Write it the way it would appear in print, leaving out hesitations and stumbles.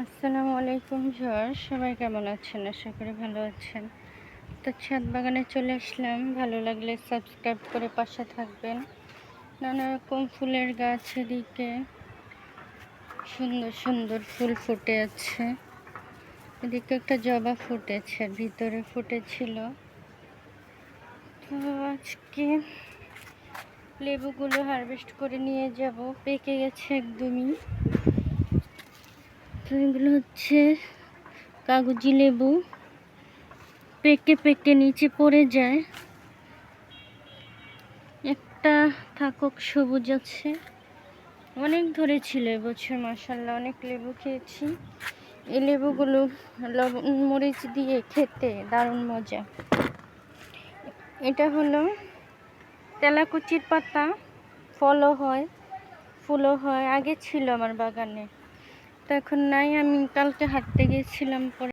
আসসালামু আলাইকুম ভিউয়ার্স, সবাই কেমন আছেন? আশা করি ভালো আছেন। তো ছাদ বাগানে চলে আসলাম। ভালো লাগলে সাবস্ক্রাইব করে পাশে থাকবেন। নানা রকম ফুলের গাছ, এদিকে সুন্দর সুন্দর ফুল ফুটে আছে। এদিকে একটা জবা ফুটেছে, ভিতরে ফুটেছিল। তো আজকে লেবুগুলো হারভেস্ট করে নিয়ে যাব, পেকে গেছে একদমই। তো এগুলো হচ্ছে কাগজি লেবু, পেকে পেকে নিচে পড়ে যায়। একটা থাকুক সবুজ আছে, অনেক ধরেছিল এবছর, মাশাআল্লাহ অনেক লেবু খেয়েছি। এই লেবুগুলো লবণ মরিচ দিয়ে খেতে দারুণ মজা। এটা হলো তেলাকুচির পাতা, ফলও হয় ফুলও হয়। আগে ছিল আমার বাগানে, তো এখন নাই। আমি কালকে হাঁটতে গিয়েছিলাম, পরে